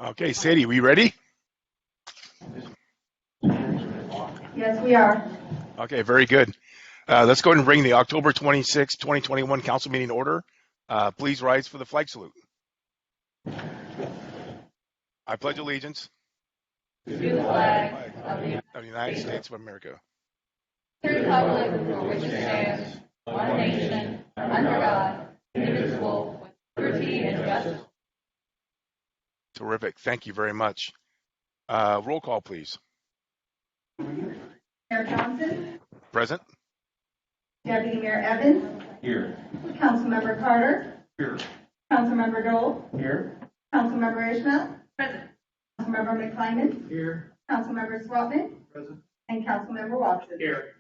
Okay, Sadie, we ready? Yes, we are. Okay, very good. Let's go ahead and bring the October 26, 2021 council meeting order. Please rise for the flag salute. I pledge allegiance To the flag of the United States of America, the republic for which it stands, one nation, under God, indivisible, with liberty and justice. Terrific. Thank you very much. Roll call, please. Mayor Johnson, Present. Deputy Mayor Evans, Here. Councilmember Carter, Here. Councilmember Dole, Here. Councilmember Ishmael, present. Councilmember McClyman, Here. Councilmember Swatman, Present. and Councilmember Watson. Here.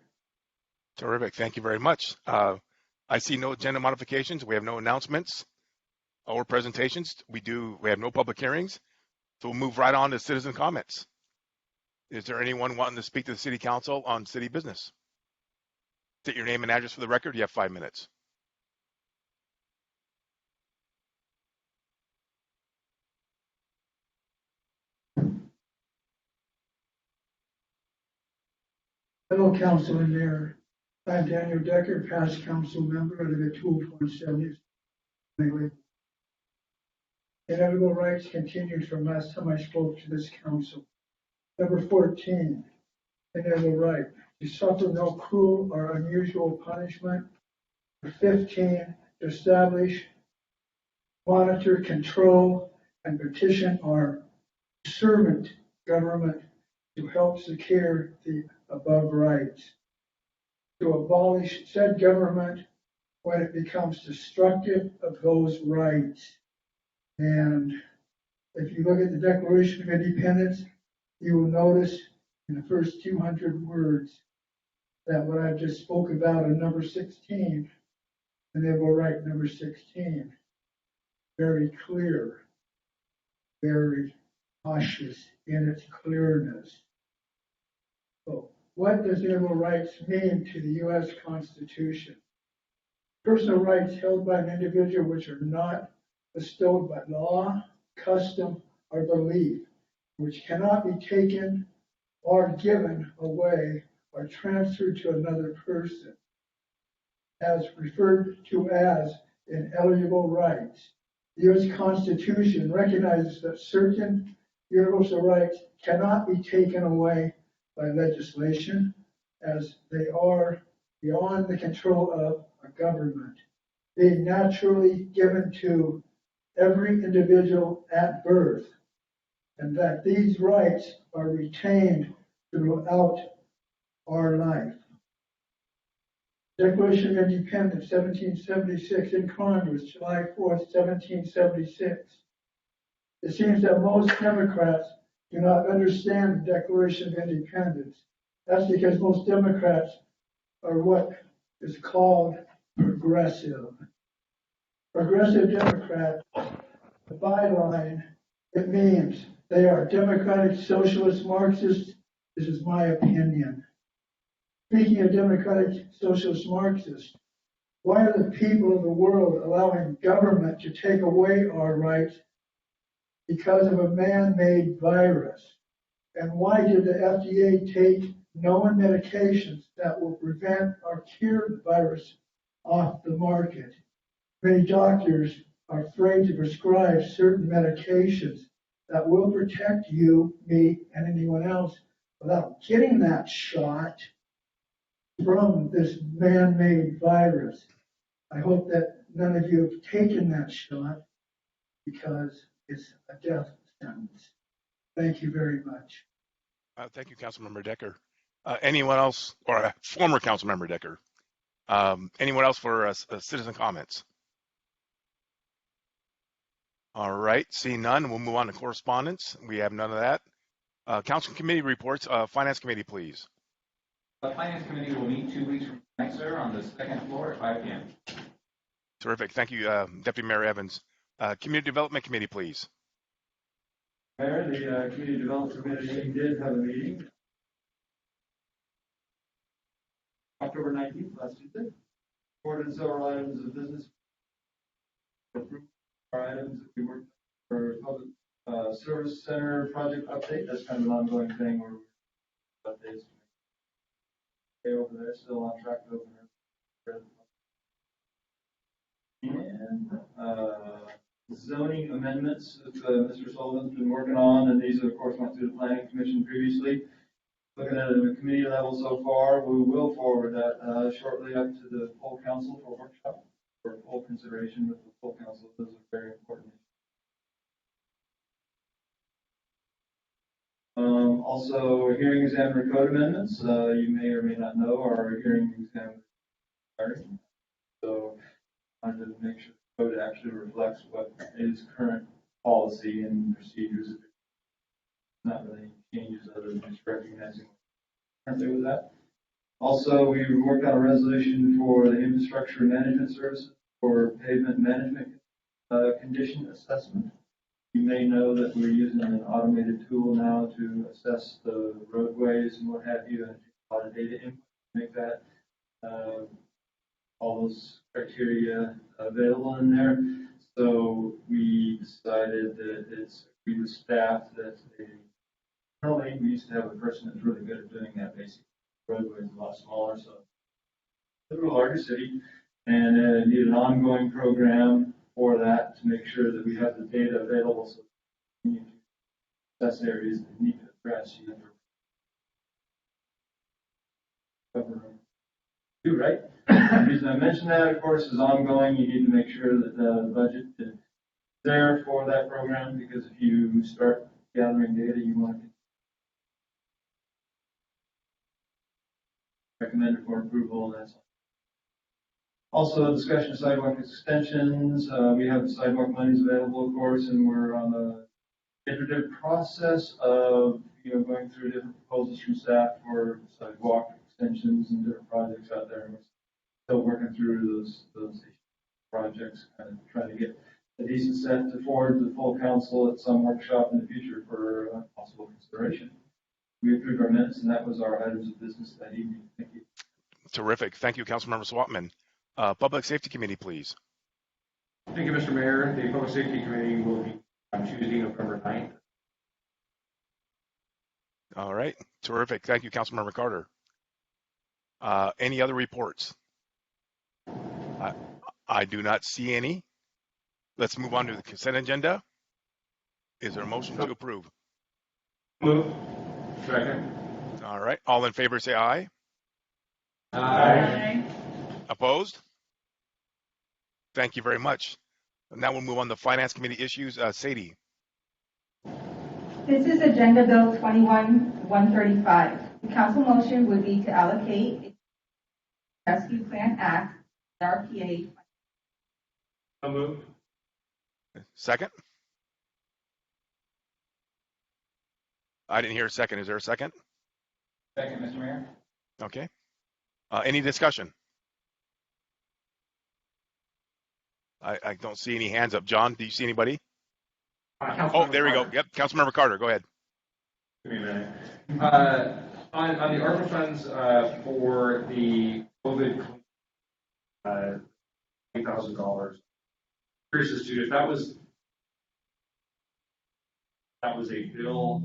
Terrific. Thank you very much. I see no agenda modifications. We have no announcements or presentations. We have no public hearings. So we'll move right on to citizen comments. Is there anyone wanting to speak to the city council on city business? State your name and address for the record. You have 5 minutes. Hello, Council and Mayor. I'm Daniel Decker, past council member out of the 20170. Inevitable rights continued from last time I spoke to this council. Number 14, inevitable right to suffer no cruel or unusual punishment. 15, to establish, monitor, control, and petition our servant government to help secure the above rights. To abolish said government when it becomes destructive of those rights. And if you look at the Declaration of Independence, you will notice in the first 200 words that what I just spoke about in number 16, and they will write number 16, very clear, very cautious in its clearness. So what does inalienable rights mean to the U.S. Constitution? Personal rights held by an individual which are not bestowed by law, custom, or belief, which cannot be taken or given away or transferred to another person, as referred to as inalienable rights. The U.S. Constitution recognizes that certain universal rights cannot be taken away by legislation, as they are beyond the control of a government, being naturally given to every individual at birth, and that these rights are retained throughout our life. Declaration of Independence, 1776, in Congress, July 4th, 1776. It seems that most Democrats do not understand the Declaration of Independence. That's because most Democrats are what is called progressive. Progressive Democrat, the byline, it means they are democratic, socialist, Marxist. This is my opinion. Speaking of democratic, socialist, Marxist, why are the people of the world allowing government to take away our rights because of a man-made virus? And why did the FDA take known medications that will prevent or cure the virus off the market? Many doctors are afraid to prescribe certain medications that will protect you, me, and anyone else without getting that shot from this man-made virus. I hope that none of you have taken that shot because it's a death sentence. Thank you very much. Thank you, Councilmember Decker. Anyone else, or former Councilmember Decker? Anyone else for citizen comments? All right, seeing none, we'll move on to correspondence. We have none of that. Council committee reports. Finance committee, please. The Finance Committee will meet 2 weeks from tonight, sir, on the second floor at 5 p.m. Terrific. Thank you, Deputy Mayor Evans. Community Development Committee, please. Mayor, the Community Development Committee did have a meeting October 19th, last Tuesday. Board and several items of business. Approved our items that we worked Service Center project update. That's kind of an ongoing thing where updates. Okay, over there, still on track to open there. And, zoning amendments that Mr. Sullivan's been working on, and these of course went through the planning commission previously. Looking at it at the committee level so far, we will forward that shortly up to the full council for workshop, for full consideration with the full council. Those are very important. Also, hearing examiner code amendments, you may or may not know, our hearing examiner starting. So I wanted to make sure the code actually reflects what is current policy and procedures. Not really changes other than just recognizing currently with that. Also, we worked on a resolution for the infrastructure management services for pavement management condition assessment. You may know that we're using an automated tool now to assess the roadways and what have you, and a lot of data input to make that all those criteria available in there. So we decided that it's agreed with staff that currently we used to have a person that's really good at doing that. Basically, roadway is a lot smaller, so a little larger city, and need an ongoing program for that to make sure that we have the data available so we need to assess areas that need to address. You have to cover them. Do right. The reason I mention that, of course, is ongoing. You need to make sure that the budget is there for that program, because if you start gathering data, you want to recommend it for approval. That's also a discussion of sidewalk extensions. We have sidewalk monies available, of course, and we're on the iterative process of going through different proposals from staff for sidewalk extensions and different projects out there. And we're still working through those projects, kind of trying to get a decent set to forward to the full council at some workshop in the future for possible consideration. We approved our minutes, and that was our items of business that evening. Thank you. Terrific. Thank you, Councilmember Swatman. Public Safety Committee, please. Thank you, Mr. Mayor. The Public Safety Committee will be on Tuesday, November 9th. All right. Terrific. Thank you, Councilmember Carter. Any other reports? I do not see any. Let's move on to the consent agenda. Is there a motion to approve? Move. Second. All right. All in favor, say aye. Aye. Opposed? Thank you very much. Now we'll move on to Finance Committee issues. Sadie. This is Agenda Bill 21-135. The council motion would be to allocate Rescue Plan Act, RPA. So move. Second? I didn't hear a second. Is there a second? Second, Mr. Mayor. Okay. Any discussion? I don't see any hands up. John, do you see anybody? Oh, there we go. Yep. Councilmember Carter, go ahead. Give me a minute. On the ARPA funds for the COVID, $20,000. Curious as to if that was a bill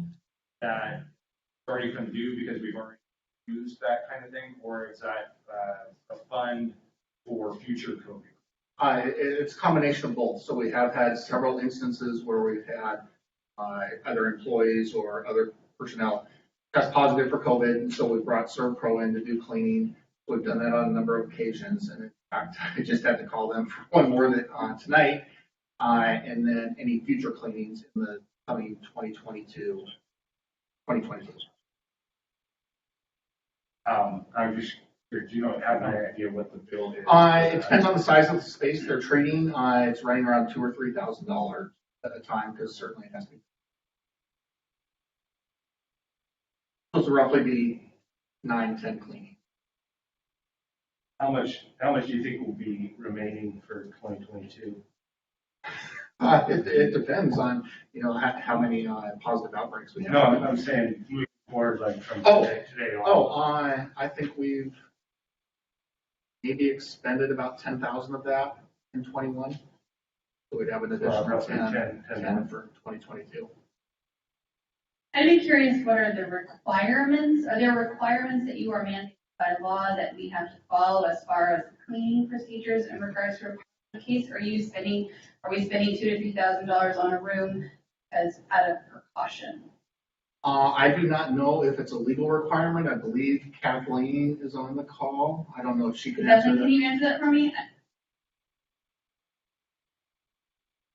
that already come due because we've already used that kind of thing, or is that a fund for future COVID? It's a combination of both. So we have had several instances where we've had other employees or other personnel test positive for COVID, and so we brought ServPro in to do cleaning. We've done that on a number of occasions, and in fact, I just had to call them for one more tonight, and then any future cleanings in the coming 2022. I'm just curious, do you have any idea what the bill is? It depends on the size of the space they're treating. It's running around $2,000 or $3,000 at a time, because certainly it has to be. Supposed to roughly be 9-10 cleaning. How much do you think will be remaining for 2022? It depends on, how many positive outbreaks we have. No, I'm saying moving forward, like from today on. I think we've maybe expended about 10,000 of that in 21. So we'd have an additional roughly 10 10 for 2022. I'd be curious, what are the requirements? Are there requirements that you are mandated by law that we have to follow as far as cleaning procedures in regards to a case? Are we spending $2,000 to $3,000 on a room as out of precaution? I do not know if it's a legal requirement. I believe Kathleen is on the call. I don't know if she can answer Kathleen, can that. you answer that for me?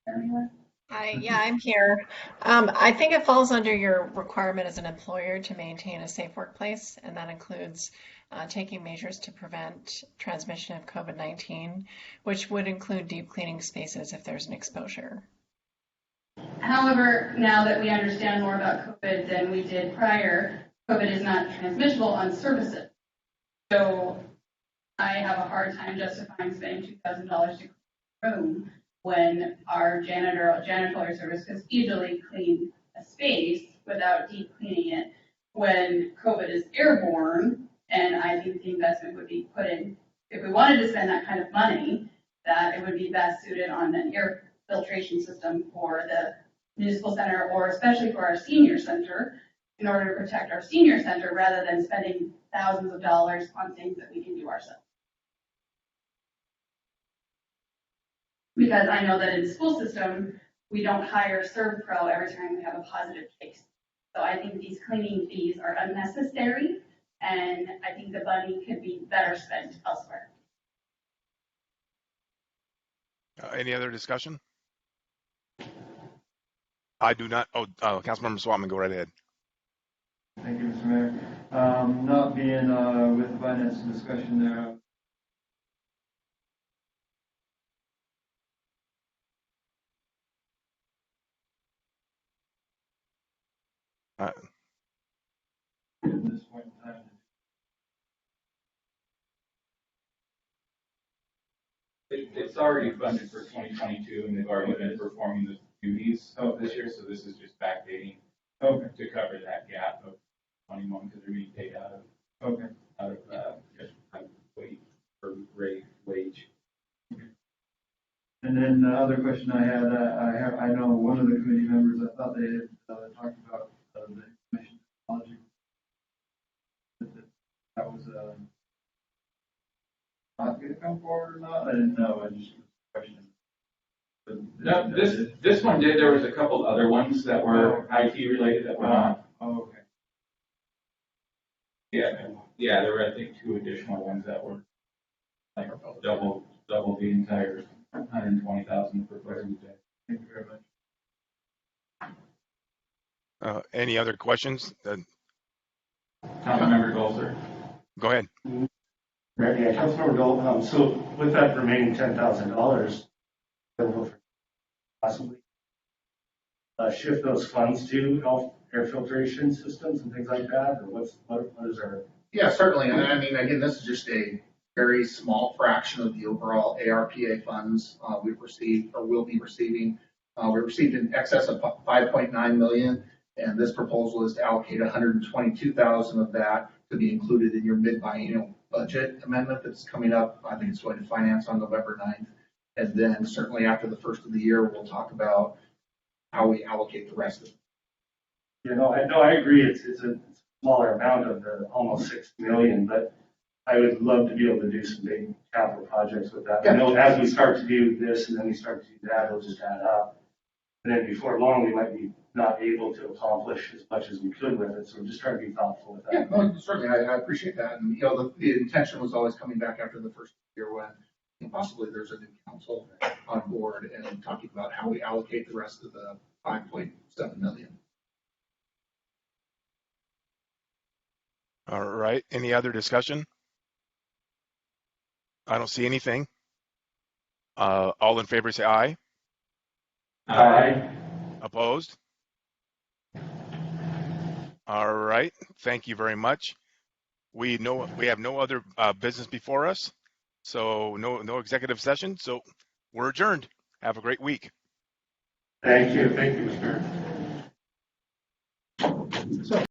Anyone? Hi, yeah, I'm here. I think it falls under your requirement as an employer to maintain a safe workplace, and that includes taking measures to prevent transmission of COVID-19, which would include deep cleaning spaces if there's an exposure. However, now that we understand more about COVID than we did prior, COVID is not transmissible on surfaces. So I have a hard time justifying spending $2,000 to clean a room when our janitorial service could easily clean a space without deep cleaning it when COVID is airborne. And I think the investment would be put in, if we wanted to spend that kind of money, that it would be best suited on an air filtration system for the municipal center, or especially for our senior center, in order to protect our senior center rather than spending thousands of dollars on things that we can do ourselves. Because I know that in the school system, we don't hire ServPro every time we have a positive case. So I think these cleaning fees are unnecessary, and I think the money could be better spent elsewhere. Any other discussion? I do not. Councilmember Swatman, go right ahead. Thank you, Mr. Mayor. Not being with the finance discussion there. At this point in time. It's already funded for 2022, and they've already been performing the duties this year, so this is just backdating to cover that gap of 21, because they're being paid out of wage. And then the other question I had, I know one of the committee members, I thought they had talked about the information technology. That was not going to come forward or not? I didn't know. I just questioned. No, this one did. There was a couple other ones that were IT related that were not. Oh, okay. Yeah, there were, I think, 2 additional ones that were like double the entire 120,000 per person. Thank you very much. Any other questions? Councilmember Golser. Go ahead. Yeah, Councilmember Dole, so with that remaining $10,000, possibly shift those funds to air filtration systems and things like that, or what is our? Yeah, certainly. And I mean, again, this is just a very small fraction of the overall ARPA funds we've received or will be receiving. We received in excess of 5.9 million, and this proposal is to allocate 122,000 of that to be included in your mid-biennial budget amendment that's coming up. I think it's going to finance on November 9th. And then certainly after the first of the year, we'll talk about how we allocate the rest of it. You know, I agree. It's a smaller amount of the almost 6 million, but I would love to be able to do some big capital projects with that. Yeah. I know as we start to do this and then we start to do that, it'll just add up. And then before long, we might be not able to accomplish as much as we could with it. So we're just trying to be thoughtful with that. Yeah, no, certainly. I appreciate that. And, you know, the intention was always coming back after the first year when possibly there's a new council on board and talking about how we allocate the rest of the 5.7 million. All right. Any other discussion? I don't see anything. All in favor, say aye. Aye. Opposed? All right. Thank you very much. We have no other business before us, so no executive session. So we're adjourned. Have a great week. Thank you, Mr.